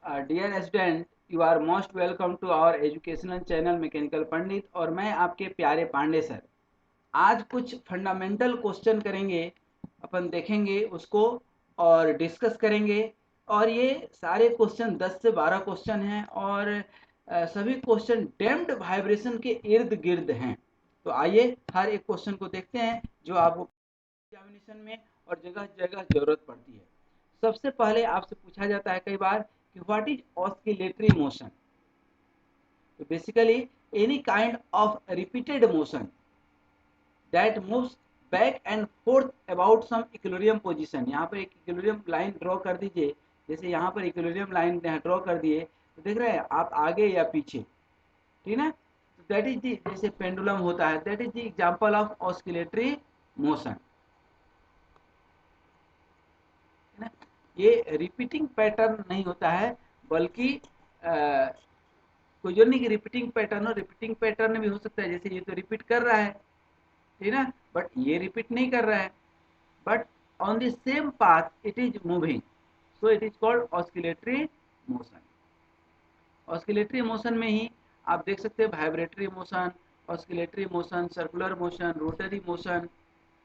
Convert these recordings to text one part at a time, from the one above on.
Dear student, you are most welcome to our educational channel mechanical Pandit. और मैं आपके प्यारे पांडे सर। आज कुछ फंडामेंटल क्वेश्चन करेंगे, अपन देखेंगे उसको और डिस्कस करेंगे। और ये सारे क्वेश्चन 10 से 12 क्वेश्चन हैं और सभी क्वेश्चन डैम्प्ड वाइब्रेशन के इर्द गिर्द हैं। तो आइए हर एक क्वेश्चन को देखते हैं जो आपको एग्जामिनेशन में और जगह जगह जरूरत पड़ती है। सबसे पहले आपसे पूछा जाता है कई बार कि व्हाट इज ऑस्किलेटरी मोशन। तो basically any kind of repeated motion that moves back and forth about some equilibrium position. यहाँ पर एक इक्विलिब्रियम लाइन ड्रॉ कर दीजिए। जैसे यहाँ पर इक्विलिब्रियम लाइन ड्रॉ कर दिए तो देख रहे हैं आप आगे या पीछे, ठीक है। तो दैट इज दी, जैसे पेंडुलम होता है, that is the example of oscillatory motion, है ना। ये रिपीटिंग पैटर्न नहीं होता है, बल्कि कोई जो नहीं कि रिपीटिंग पैटर्न हो, रिपीटिंग पैटर्न भी हो सकता है। जैसे ये तो रिपीट कर रहा है, ठीक है ना, बट ये रिपीट नहीं कर रहा है, but on the same path it is moving, so it is called oscillatory motion. Oscillatory motion में ही आप देख सकते हैं vibratory motion, oscillatory motion, circular motion, rotary motion,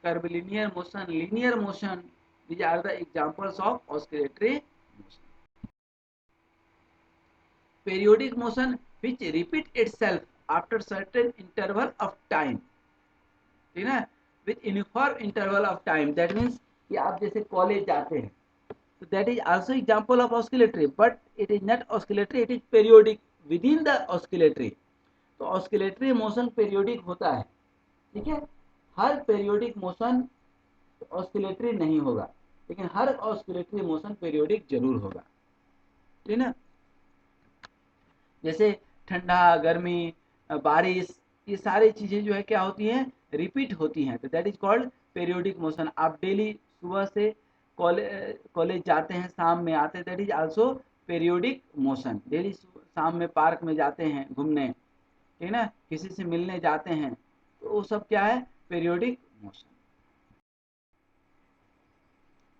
curvilinear motion, linear motion. these are the examples of oscillatory motion. Periodic motion which repeat itself after certain interval of time, ठीक है, with uniform interval of time, that means कि आप जैसे college जाते हैं तो that is also example of oscillatory, but it is not oscillatory, it is periodic within the oscillatory. तो oscillatory motion periodic होता है, ठीक है। हर periodic motion ऑस्किलेटरी नहीं होगा, लेकिन हर ऑस्किलेटरी मोशन पीरियोडिक जरूर होगा, ठीक है ना। जैसे ठंडा, गर्मी, बारिश, ये सारी चीजें जो है क्या होती हैं, रिपीट होती हैं। तो that is called periodic motion. आप डेली सुबह से कॉलेज जाते हैं, शाम में आते हैं, that is also periodic motion. Daily शाम में पार्क में जाते हैं घूमने, ठीक है ना, किसी से मिलने जाते हैं, तो वो सब क्या है, पीरियोडिक मोशन।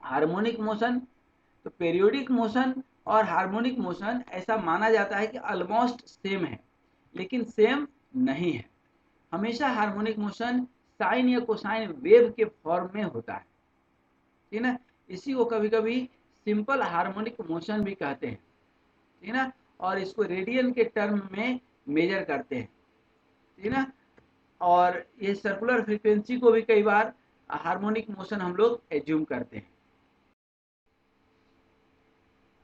हार्मोनिक मोशन, तो पीरियोडिक मोशन और हार्मोनिक मोशन ऐसा माना जाता है कि ऑलमोस्ट सेम है, लेकिन सेम नहीं है। हमेशा हार्मोनिक मोशन साइन या कोसाइन वेव के फॉर्म में होता है, ठीक है ना। इसी को कभी कभी सिंपल हार्मोनिक मोशन भी कहते हैं, ठीक है ना, और इसको रेडियन के टर्म में मेजर करते हैं, ठीक है ना। और ये सर्कुलर फ्रीक्वेंसी को भी कई बार हार्मोनिक मोशन हम लोग एज्यूम करते हैं।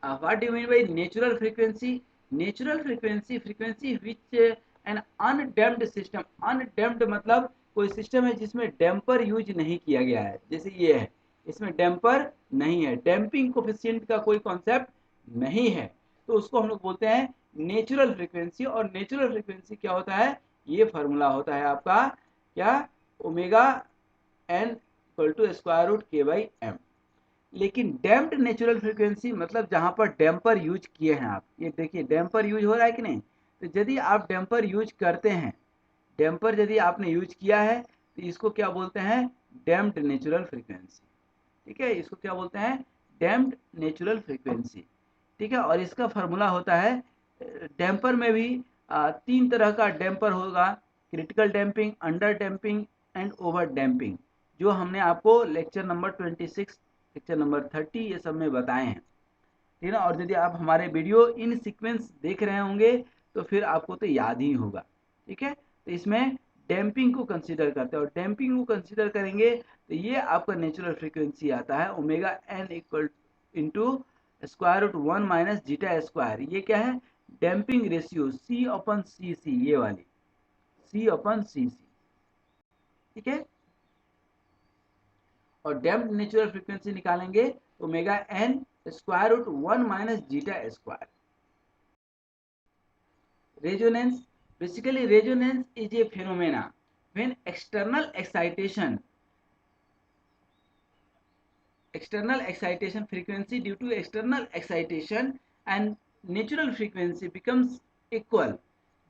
What do you mean by natural frequency? Natural frequency, frequency which an undamped system, undamped मतलब कोई सिस्टम है जिसमें डैम्पर यूज नहीं किया गया है। जैसे ये है, इसमें डैम्पर नहीं है, डैम्पिंग कोफिशिएंट का कोई कॉन्सेप्ट नहीं है, तो उसको हम लोग बोलते हैं नेचुरल फ्रीक्वेंसी। और नेचुरल फ्रीक्वेंसी क्या होता है, ये फॉर्मूला होता है आपका क्या, omega n equal to square root k by m. लेकिन डैम्प्ड नेचुरल फ्रीक्वेंसी मतलब जहां पर डैम्पर यूज किए हैं आप, ये देखिए डैम्पर यूज हो रहा है कि नहीं। तो यदि आप डैम्पर यूज करते हैं, डैम्पर यदि आपने यूज किया है, तो इसको क्या बोलते हैं, डैम्प्ड नेचुरल फ्रीक्वेंसी, ठीक है। इसको क्या बोलते हैं, डैम्प्ड नेचुरल फ्रीक्वेंसी, ठीक है। और इसका फॉर्मूला होता है, डैम्पर में भी तीन तरह का डैम्पर होगा, critical damping, under damping and over damping, जो हमने आपको लेक्चर नंबर 26, लेक्चर नंबर 30 ये सब में बताए हैं, ठीक है ना। और यदि आप हमारे वीडियो इन सीक्वेंस देख रहे होंगे तो फिर आपको तो याद ही होगा, ठीक है। तो इसमें डैम्पिंग को कंसीडर करते हैं, और डैम्पिंग को कंसीडर करेंगे तो ये आपका नेचुरल फ्रीक्वेंसी आता है omega n equal into square root 1 minus zeta square. ये क्या है, डैम्पिंग रेशियो सी अपन सी सी, ये वाली सी अपन सी सी, ठीक है। और डैम्प्ड नेचुरल फ्रीक्वेंसी निकालेंगे तो omega n square root 1 minus zeta square. Resonance, basically resonance is a phenomena when external excitation frequency due to external excitation and natural frequency becomes equal,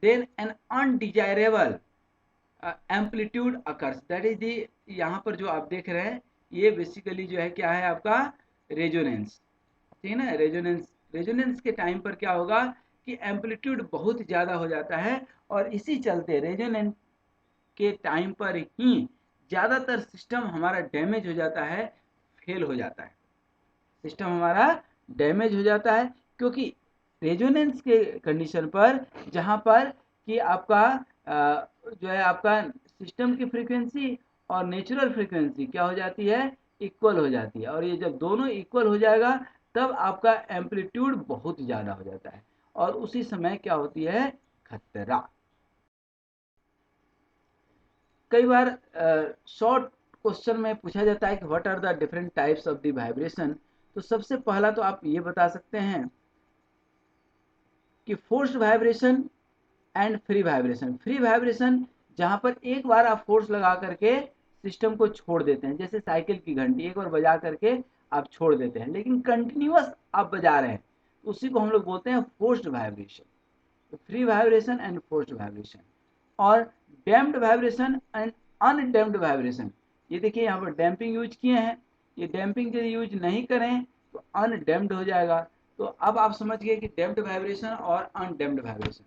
then an undesirable amplitude occurs, that is the, यहाँ पर जो आप देख रहे हैं ये basically जो है क्या है आपका रेजोनेंस, ठीक है ना, रेजोनेंस रेजोनेंस के टाइम पर क्या होगा कि एम्पलीट्यूड बहुत ज़्यादा हो जाता है, और इसी चलते रेजोनेंस के टाइम पर ही ज़्यादातर सिस्टम हमारा डैमेज हो जाता है, फेल हो जाता है, सिस्टम हमारा डैमेज हो जाता है, क्योंकि रेजोनेंस के कंडीशन पर जहाँ पर कि आपका जो है आपका सिस्टम की फ्रीक्वेंसी और नेचुरल फ्रीक्वेंसी क्या हो जाती है, इक्वल हो जाती है, और ये जब दोनों इक्वल हो जाएगा तब आपका एम्पलीट्यूड बहुत ज़्यादा हो जाता है, और उसी समय क्या होती है, खतरा। कई बार शॉर्ट क्वेश्चन में पूछा जाता है कि what are the different types of the vibration. तो सबसे पहला तो आप ये बता सकते हैं कि forced vibration and free vibration. Free vibration जहां पर एक बार आप फोर्स लगा करके सिस्टम को छोड़ देते हैं, जैसे साइकिल की घंटी एक बार बजा करके आप छोड़ देते हैं, लेकिन कंटिन्यूअस आप बजा रहे हैं, तो उसी को हम लोग बोलते हैं फोर्स्ड वाइब्रेशन। तो free vibration and forced vibration. और damped vibration and undamped vibration. ये देखिए यहाँ पर डैम्पिंग यूज किए हैं, ये डैम्पिंग यदि यूज नहीं करें तो अनडैम्प्ड हो जाएगा। तो अब आप समझ गए कि डैम्प्ड वाइब्रेशन और अनडैम्प्ड वाइब्रेशन।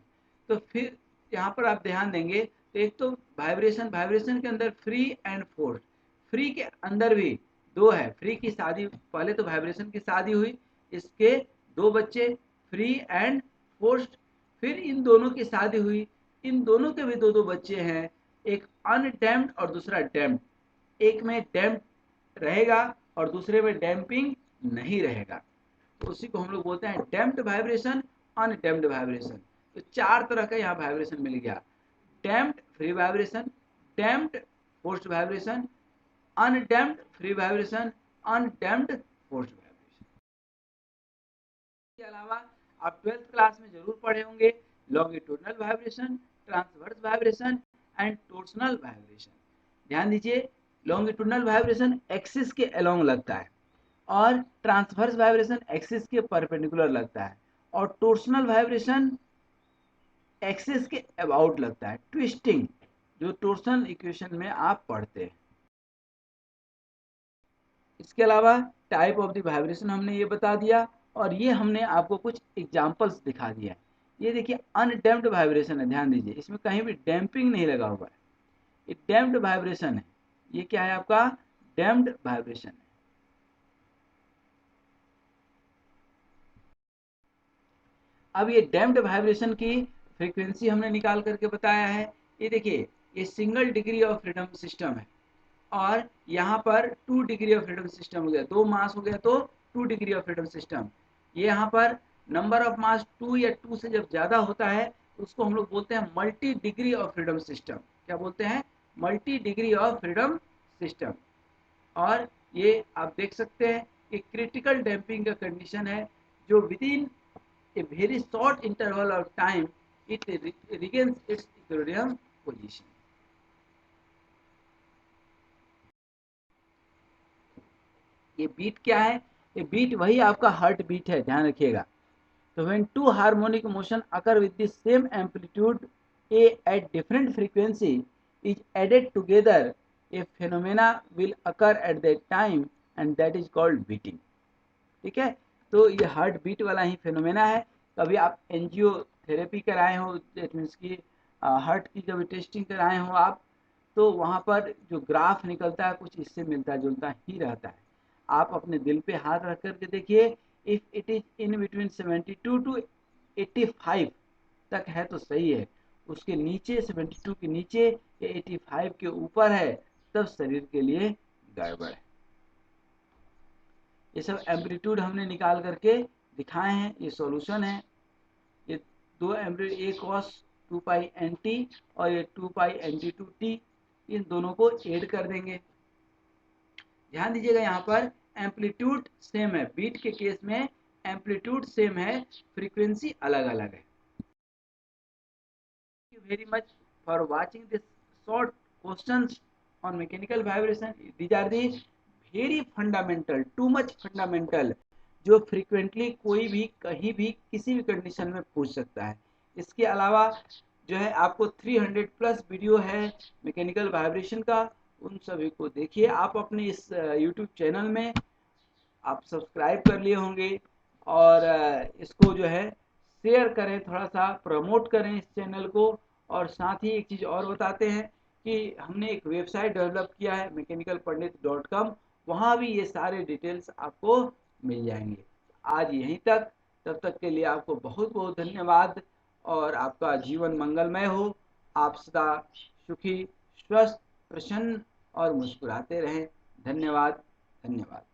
तो फिर यहाँ पर आप ध्यान देंगे तो एक तो वाइब्रेशन, वाइब्रेशन के अंदर फ्री एंड फोर्स्ड। फ्री के अंदर भी दो है, फ्री की शादी, पहले तो वाइब्रेशन की शादी हुई, इसके दो बच्चे फ्री एंड फोर्स्ड, फिर इन दोनों की शादी हुई, इन दोनों के भी दो दो बच्चे हैं, एक अनडैम्प्ड और दूसरा डैम्प्ड। एक में डैम्प रहेगा और दूसरे में डैम्पिंग नहीं रहेगा, तो उसी को हम लोग बोलते हैं डैम्प्ड वाइब्रेशन, अनडैम्प्ड वाइब्रेशन। तो चार तरह का यहाँ वाइब्रेशन मिल गया, damped free vibration, damped forced vibration, undamped free vibration, undamped forced vibration. इसके अलावा आप 12th क्लास में जरूर पढ़े होंगे longitudinal vibration, transverse vibration and torsional vibration. ध्यान दीजिए, लॉन्गिट्यूडनल वाइब्रेशन एक्सिस के अलोंग लगता है, और ट्रांसवर्स वाइब्रेशन एक्सिस के परपेंडिकुलर लगता है, और टोर्सनल वाइब्रेशन एक्सिस के अबाउट लगता है, ट्विस्टिंग, जो टोर्सनल इक्वेशन में आप पढ़ते हैं। इसके अलावा टाइप ऑफ द वाइब्रेशन हमने ये बता दिया, और ये हमने आपको कुछ एग्जांपल्स दिखा दिया है। ये देखिए अनडैम्प्ड वाइब्रेशन है, ध्यान दीजिए इसमें कहीं भी डैम्पिंग नहीं लगा हुआ है, ये डैम्प्ड वाइब्रेशन है। ये क्या है, आपका डैम्प्ड वाइब्रेशन है। अब ये डैम्प्ड वाइब्रेशन की फ्रीक्वेंसी हमने निकाल करके बताया है। ये देखिए, ये single degree of freedom system है, और यहाँ पर 2 डिग्री ऑफ फ्रीडम सिस्टम हो गया, 2 मास हो गया तो 2 डिग्री ऑफ फ्रीडम सिस्टम। ये यहाँ पर नंबर ऑफ मास 2 या 2 से जब ज़्यादा होता है तो उसको हम लोग बोलते हैं multi degree of freedom system. क्या बोलते हैं, multi degree of freedom system. और ये आप देख सकते हैं कि क्रिटिकल डैम्पिंग का कंडीशन है, जो with in a very short interval of time it regains its equilibrium position। ये बीट क्या है, ये बीट वही आपका हार्ट बीट है, ध्यान रखिएगा। तो when two harmonic motion occur with the same amplitude a at different frequency is added together, a phenomena will occur at that time and that is called beating. ठीक है, तो ये हार्ट बीट वाला ही phenomena है। कभी आप एंजियोथेरेपी कराए हो, दैट मीन्स की हार्ट की जब टेस्टिंग कराए हो आप, तो वहाँ पर जो ग्राफ निकलता है कुछ इससे मिलता जुलता ही रहता है। आप अपने दिल पे हाथ रख करके देखिए, if it is in between 72 to 85 तक है तो सही है, उसके नीचे 72 के नीचे या 85 के ऊपर है तब शरीर के लिए गड़बड़ है। ये सब एम्पलीट्यूड हमने निकाल करके दिखाए हैं, ये सॉल्यूशन है। ये दो एम्पलीट्यूड, ए कॉस 2 पाई एन टी और ये 2 पाई एन टी टू टी, इन दोनों को ऐड कर देंगे। ध्यान दीजिएगा यहाँ पर एम्पलीट्यूड सेम है, बीट के केस में एम्पलीट्यूड सेम है, फ्रीक्वेंसी अलग अलग है। Thank you very much for watching this short questions on mechanical vibration. These are the very fundamental, too much fundamental, जो फ्रीक्वेंटली कोई भी कहीं भी किसी भी कंडीशन में पूछ सकता है। इसके अलावा जो है आपको 300 प्लस वीडियो है मैकेनिकल वाइब्रेशन का, उन सभी को देखिए। आप अपने इस यूट्यूब चैनल में आप सब्सक्राइब कर लिए होंगे, और इसको जो है शेयर करें, थोड़ा सा प्रमोट करें इस चैनल को। और साथ ही एक चीज़ और बताते हैं कि हमने एक वेबसाइट डेवलप किया है mechanicalpandit.com, वहाँ भी ये सारे डिटेल्स आपको मिल जाएंगे। आज यहीं तक, तब तक के लिए आपको बहुत बहुत धन्यवाद और आपका जीवन मंगलमय हो। आप सदा सुखी, स्वस्थ, प्रसन्न और मुस्कुराते रहें। धन्यवाद, धन्यवाद।